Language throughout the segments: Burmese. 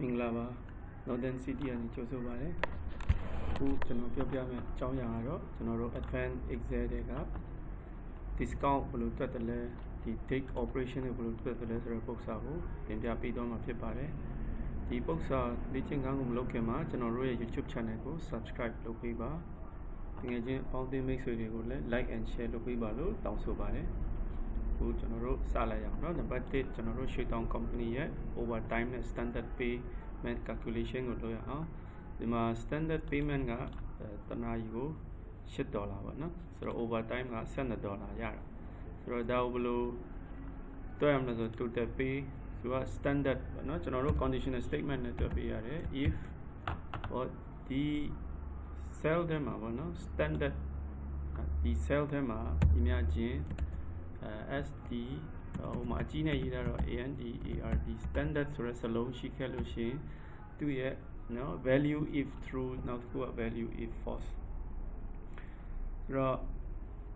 Minglava Northern City and Josovare who Janopia Chao Advanced Executive Discount Bluetooth the take operation Bluetooth books are in the Apidom of Pare. The books are reaching Lokema, General YouTube channel, subscribe Lokiba. All the mix with like and share Lokiba, down so bare. Who General Salayang, no, the birthday General Shutdown Company yet over time standard payment calculation would lawyer. The standard payment got Tanayu $6, no? So over time got $7 yard. So down below term to the pay to a standard no general conditional statement to be if or the sell them no standard the sell them imagine ST margin either AND standard resolution to a no value if true not value if false.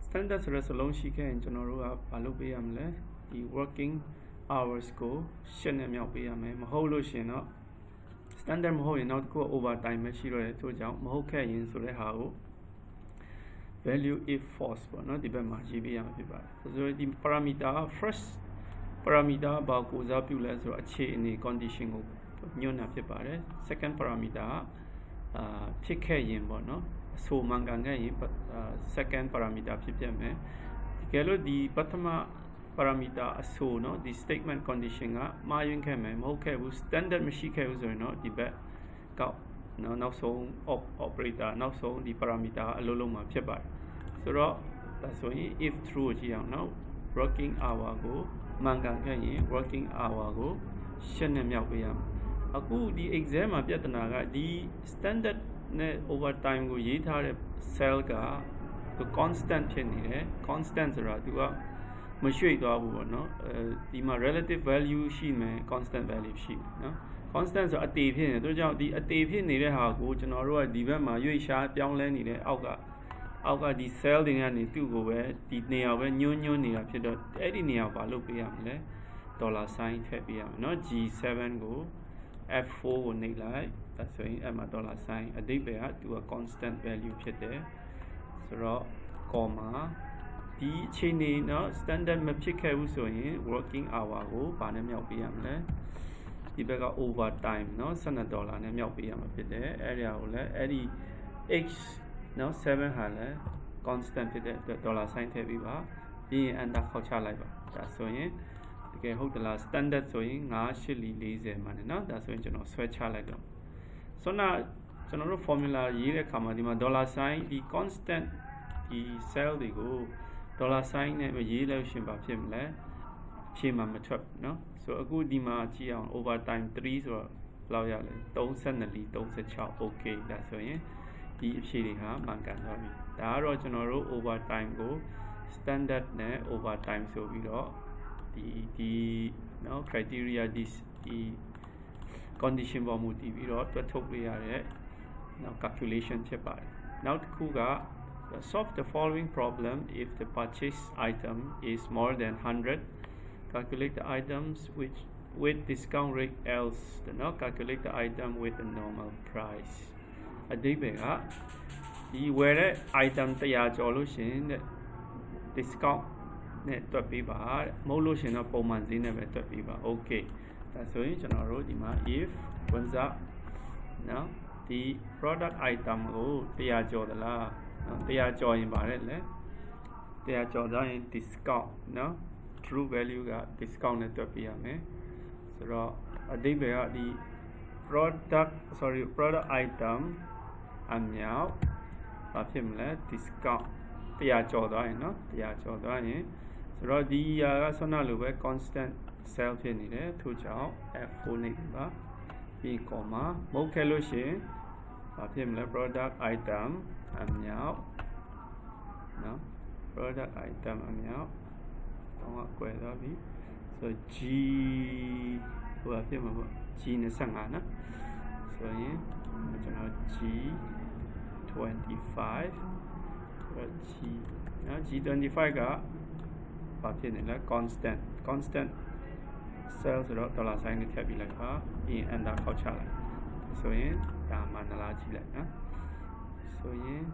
Standard resolution in general the working hours go standard not go overtime value if false no the so the parameter first parameter about goes up in the condition second parameter pick no so manganga second parameter the bottom parameter so no the statement condition standard machine no the back now so operator now so the parameter so that's why if true now working hour go working hour go the exam the standard overtime go cell ga the constant constant the relative value constant value constant the cell $sign G7 go F4 will need like that's why I'm a $sign a day to a constant value there. So comma the chain no standard map working hour go the bega overtime no $7 area Eddie X no 7 constant $sign and the culture live that's why okay, hold the last standard so actually lazy man now that's when you know switch like them. So now general formula $sign the constant the cell they go $sign no so a good demand overtime 3 so don't suddenly don't okay that's why the general overtime go standard overtime so we the no criteria this the condition now calculation now solve the following problem if the purchase item is more than 100 calculate the items which with discount rate else now calculate the item with a normal price the where item discount okay that's why if now the product item they are joined discount no true value got discounted so the product item and now discount no so the constant cell to F4 B comma product item and now no product item and now so G G so G25 G25 got constant sell ဆိုတော့ dollar sign နဲ့ထည့်ပြီးလိုက်ပါပြီးရင် enter ခောက်ချလိုက်ဆိုရင်ဒါမှနလားကြည့်လိုက်နော်ဆိုရင်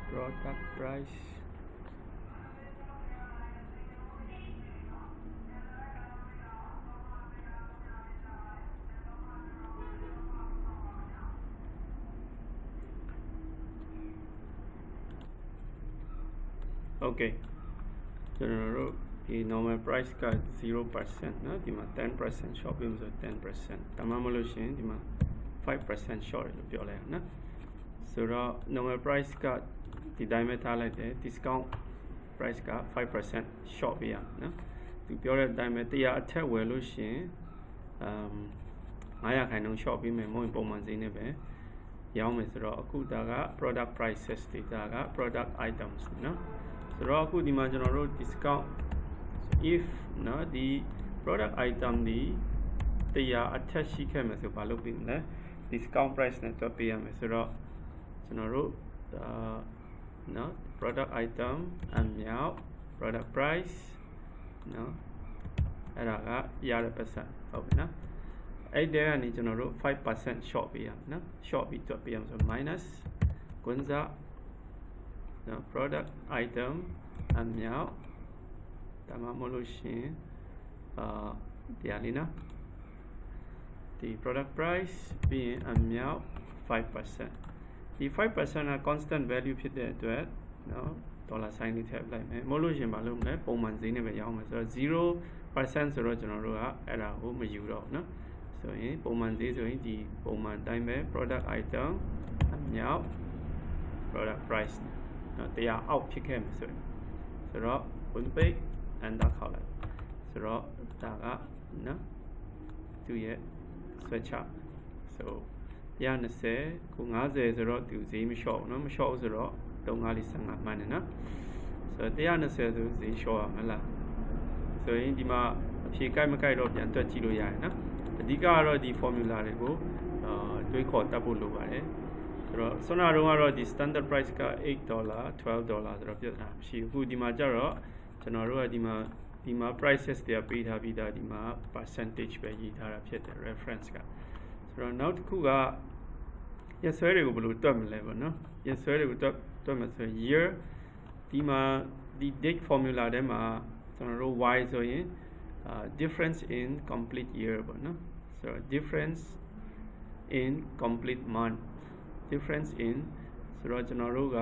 product price okay ကျွန်တော်တို့ဒီ normal price က 0% เนาะဒီမှာ 10% short ပြီးဆို10%ဒါမှမဟုတ်ရှင်ဒီမှာ 5% short လို့ပြောလိုက်အောင်နော်ဆိုတော့ normal price ကဒီတိုင်းပဲထားလိုက်တယ် discount price က 5% short ပေးရနော်သူပြောတဲ့အတိုင်းပဲ100အထက်ဝယ်လို့ရှင်900ခိုင်နှုန်း short ပေးမယ်မဟုတ်ရင်ပုံမှန်ဈေးနဲ့ပဲရောင်းမယ်ဆိုတော့အခုဒါက product prices တွေဒါက product items နော်ဆိုတော့အခုဒီမှာကျွန်တော်တို့ discount if နော်ဒီ product item ဒီ100အထက်ရှိခဲ့မယ်ဆိုဘာလုပ်ပြီးလဲ discount price နဲ့တွက်ပေးရမယ်ဆိုတော့ကျွန်တော်တို့နော် product item အမြောက် product price နော်အဲ့ဒါကရတဲ့ပတ်စံဟုတ်ပြီနော်အဲ့တဲ့ကနေကျွန်တော်တို့ 5% short ပေးရမယ်နော် short ပြီးတွက်ပေးရမယ်ဆို minus ကွန်းစားနော် product item အမြောက်ဒါမှမဟုတ်ရှင်တရားလေးနော်ဒီ product price ပြီးရင်အမြောက် 5% ဒီ 5% က constant value ဖြစ်တဲ့အတွက်နော် dollar sign လေးထည့်လိုက်မယ်မဟုတ်လို့ရှင်မလုပ်မလဲပုံမှန်ဈေးနဲ့ပဲရောင်းမယ်ဆိုတော့ 0% ဆိုတော့ကျွန်တော်တို့ကအဲ့ဒါကိုမယူတော့ဘူးနော်ဆိုရင်ပုံမှန်ဈေးဆိုရင်ဒီပုံမှန်တိုင်းပဲ product item အမြောက် product price နော်တရားအောက်ဖြစ်ခဲ့မယ်ဆိုတော့ ဝင်ပိတ် enter ခောက်လိုက်ဆိုတော့ဒါကနော်သူရဲ့ switch up so 120ကို50ဆိုတော့သူဈေးမလျှော့ဘူးနော်မလျှော့ဘူးဆိုတော့3545မှန်တယ်နော်ဆိုတော့120ဆိုဈေးလျှော့ရမလားဆိုရင်ဒီမှာအဖြေကိုက်မကိုက်တော့ပြန်တွက်ကြည့်လို့ရတယ်နော်အဓိကကတော့ဒီ formula တွေကိုတွေးခေါ်တတ်ဖို့လိုပါတယ်ဆိုတော့ဆွမ်းနာတော့ကတော့ဒီ standard price က$8 $12ဆိုတော့ပြဿနာမရှိဘူးအခုဒီမှာကျတော့ကျွန်တော်တို့ကဒီမှာ prices တွေပေးထားပြီးသားဒီမှာ percentage ပဲရေးထားတာဖြစ်တယ် reference ကဆိုတော့နောက်တစ်ခုကရက်စွဲတွေကိုဘယ်လိုတွက်မလဲပေါ့နော်ရက်စွဲတွေကိုတွက်မှဆိုရင် year ဒီမှာဒီ date formula ထဲမှာကျွန်တော်တို့ y ဆိုရင်difference in complete year ပေါ့နော်ဆိုတော့ difference in complete month difference in ဆိုတော့ကျွန်တော်တို့က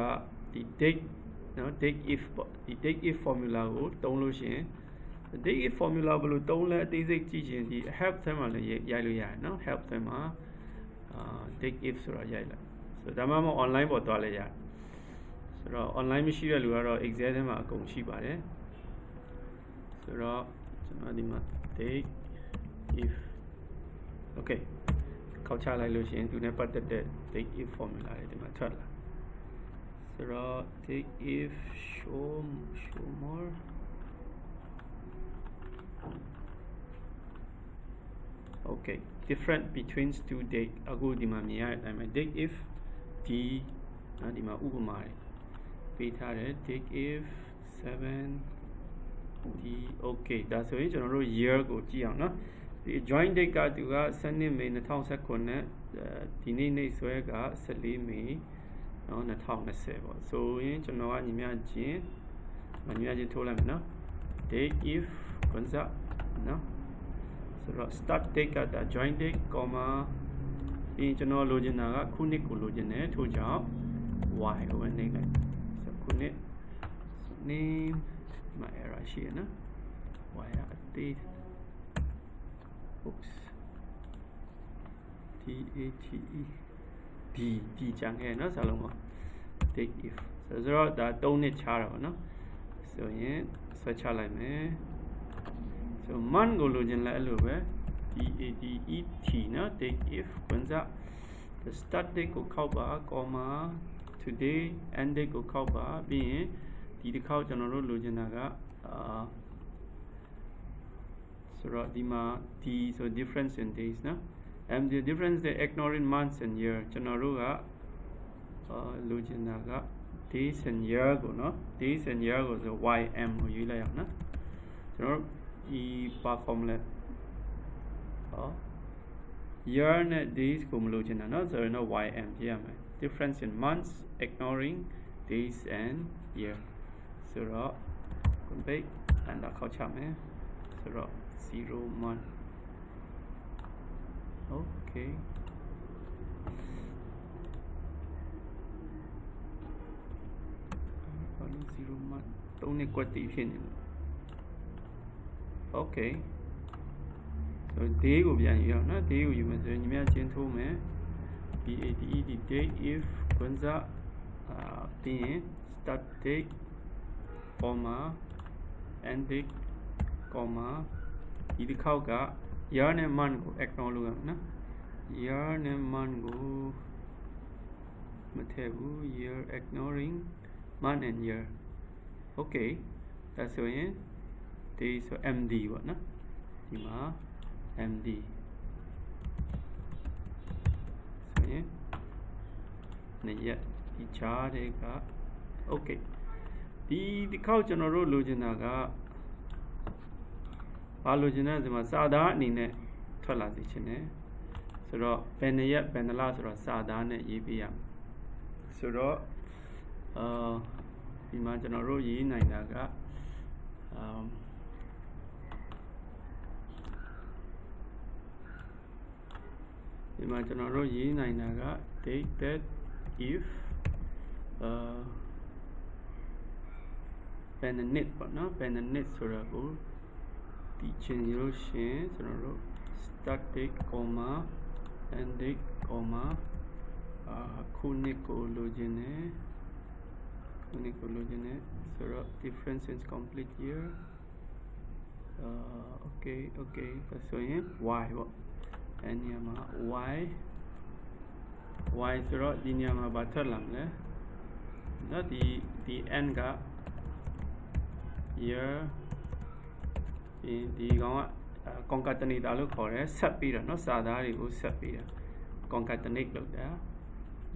ဒီ date နော် date if ပေါ့ဒီ date if formula ကိုသုံးလို့ရှိရင် date if formula ဘယ်လိုသုံးလဲအသေးစိတ်ကြည့်ရင်ဒီ help ထဲမှာလည်းရိုက်လို့ရတယ်နော် help ထဲမှာdate if ဆိုတော့ရိုက်လိုက်ဆိုတော့ဒါမှမဟုတ် online ပေါ်သွားလဲရတယ်ဆိုတော့ online မရှိတဲ့လူကတော့ Excel ထဲမှာအကုန်ရှိပါတယ်ဆိုတော့ကျွန်တော်ဒီမှာ date if okay ခောက်ချလိုက်လို့ရှိရင်သူနဲ့ပတ်သက်တဲ့ date if formula တွေဒီမှာထွက်လာဆိုတော့ date if show more okay different between two date အခုဒီမှာမြင်ရတဲ့အတိုင်းပဲ date if ဒီနော်ဒီမှာဥပမာတွေပေးထားတယ် date if 7 ဒီ okay ဒါဆိုရင်ကျွန်တော်တို့ year ကိုကြည့်အောင်နော်ဒီ join date ကသူက12 May 2019နဲ့ဒီနေ့ဆွဲက14 May နော်2020ပေါ့ဆိုရင်ကျွန်တော်ကညီမချင်းထိုးလိုက်မယ်နော် date if ကွန်စာနော်ဆိုတော့ start date ကဒါ join date comma ပြီးကျွန်တော်လိုချင်တာကခုနှစ်ကိုလိုချင်တယ်ထို့ကြောင့် y ကိုနှိပ်လိုက်ဆိုခုနှစ် name မှာ error ရှိရနော် y အသေး oops d ကြံခဲ့နော်စာလုံးမှာ date if ဆိုတော့ဒါ3နှစ်ချတာပေါ့နော်ဆိုရင်ဆွဲချလိုက်မယ် so month ကိုလိုချင်လဲအဲ့လိုပဲ DATET နော် date if ကွန်စာ the start date ကိုခောက်ပါ comma today end date ကိုခောက်ပါပြီးရင်ဒီတစ်ခေါက်ကျွန်တော်တို့လိုချင်တာကဆိုတော့ဒီမှာ D so difference in days နော် and the difference the ignoring months and year ကျွန်တော်တို့ကလိုချင်တာက days and year ကိုနော် days and year ကိုဆို YM ကိုရေးလိုက်အောင်နော် ကျွန်တော်ဒီပါခေါ်မလဲyear နဲ့ days ကိုမလို့ချင်တာเนาะဆိုရင်တော့ ym ပြရမယ် difference in months ignoring days and year ဆိုတော့ complete and ခေါက်ချမယ်ဆိုတော့0 month okay 0 month 3နှစ်ကွက်တည်ဖြစ်နေလို့ okay so day ကိုပြန်ယူအောင်နော် day ကိုယူမယ်ဆိုရင်ညီမချင်းထိုးမယ် date date if ခွန်းစားပြီးရင် start date comma end date comma ဒီတစ်ခေါက်က year နဲ့ month ကို ignore လုပ်ရမယ်နော် year နဲ့ month ကိုမထည့်ဘူး year ignoring month and year okay ဒါဆိုရင် day ဆို md ပေါ့နော်ဒီမှာ md ဆိုရင်နေ့ရက်ဒီချားတွေက okay ဒီတစ်ခေါက်ကျွန်တော်တို့လိုချင်တာကဘာလိုချင်လဲဒီမှာစာသားအနေနဲ့ထွက်လာစေချင်တယ်ဆိုတော့ဘယ်နေ့ရက်ဘယ်နှလဆိုတော့စာသားနဲ့ရေးပြရမယ်ဆိုတော့ဒီမှာကျွန်တော်တို့ရေးနိုင်တာကဒီမှာကျွန်တော်တို့ရေးနိုင်တာက dated if ဘယ်နှစ်ပေါ့နော်ဘယ်နှစ်ဆိုတော့ကိုဒီချင်းလို့ရှင်ကျွန်တော်တို့ start date comma end date comma ခုနှစ်ကိုလိုချင်တယ်ခုနှစ်ကိုလိုချင်တယ်ဆိုတော့ difference is complete year okay ဒါဆိုရင် y ပေါ့အဲ့ဒီမှာ y ဆိုတော့ဒီနေရာမှာဘာထွက်လာမလဲနော်ဒီ n က year ဒီကောင်က concatenator လို့ခေါ်တယ်ဆက်ပြီးတော့เนาะစာသားတွေကိုဆက်ပြီးတော့ concatenate လုပ်တာ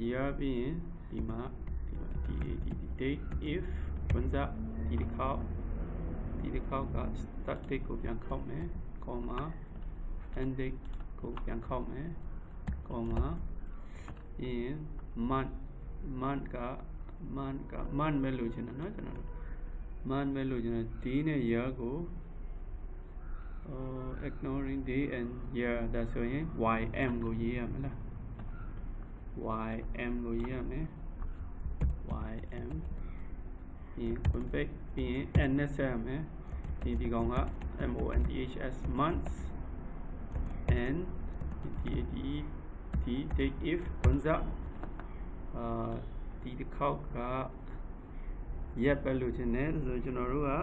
year ပြီးရင်ဒီမှာဒီ date if ဝင်စားဒီတစ်ခေါက်က start date ကိုပြန်ခေါက်မယ် comma end date ကိုပြန်ခေါက်မယ် comma in month က month ပဲလို့ချင်တယ်เนาะကျွန်တော်တို့ month ပဲလို့ချင်တယ်ဒီနဲ့ year ကို ignoring day and year ဒါဆိုရင် ym ကိုရေးရမလား ym ကိုရေးရမယ် ym ပြီး complete ပြီး n နဲ့ဆက်ရမယ်ဒီကောင်က months months and the date if ဝင်စားဒီတစ်ခေါက်က ရက်ပဲလို့ချင်တယ်ဆိုကျွန်တော်တို့က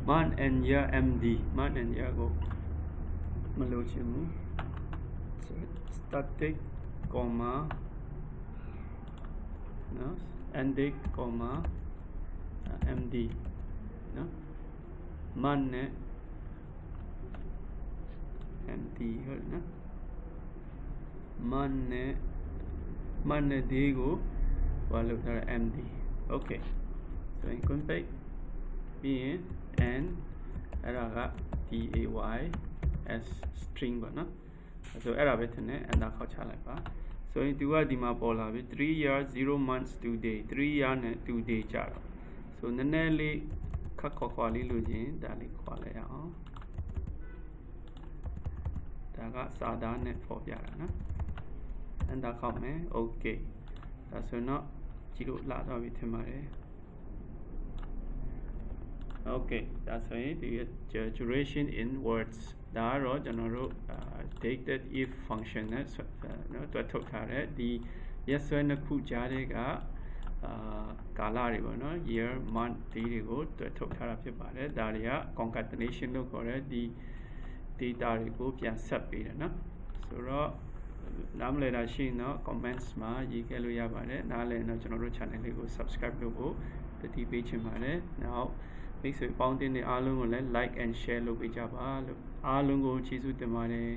month and year md month and year ကိုမလို့ချင်ဘူး start date comma နော် end date comma md နော် month နဲ့ md ဟုတ်နော် month နဲ့ day ကိုဘာလို့ထားရ md okay ဆိုရင် complete ပြီးရင် and အဲ့ဒါက day as string ပေါ့နော်ဆိုအဲ့ဒါပဲထင်တယ် and ခေါက်ချလိုက်ပါဆိုရင်သူကဒီမှာပေါ်လာပြီ3 years 0 months 2 day 3 year နဲ့ 2 day ကြတော့ဆိုနည်းနည်းလေးခက်ခွာလေးလို့ရင်ဒါလေးခွာလိုက်အောင်ဒါကစာသားနဲ့ပေါ်ပြတာနော် and ခေါက်မယ် okay ဒါဆိုတော့ကြည့်လို့လာတော့ပြီထင်ပါတယ် okay ဒါဆိုရင်ဒီ duration in words ဒါကတော့ကျွန်တော်တို့ dated if function နဲ့နော်တွက်ထုတ်ထားတဲ့ဒီ yes ဆွဲနှစ်ခုကြားတဲ့ကကာလတွေပေါ့နော် year month day တွေကိုတွက်ထုတ်ထားတာဖြစ်ပါတယ်ဒါတွေက concatenation လို့ခေါ်တဲ့ဒီ data တွေကိုပြန်ဆက်ပေးတယ်နော်ဆိုတော့နားမလည်တာရှိရင်တော့ comments မှာရေးခဲ့လို့ရပါတယ်နားလည်တော့ကျွန်တော်တို့ channel လေးကို subscribe လုပ်ဖို့တတိပေးချင်ပါတယ်နောက်မိတ်ဆွေပေါင်းတင်တဲ့အားလုံးကိုလည်း like and share လုပ်ပေးကြပါလို့အားလုံးကိုကျေးဇူးတင်ပါတယ်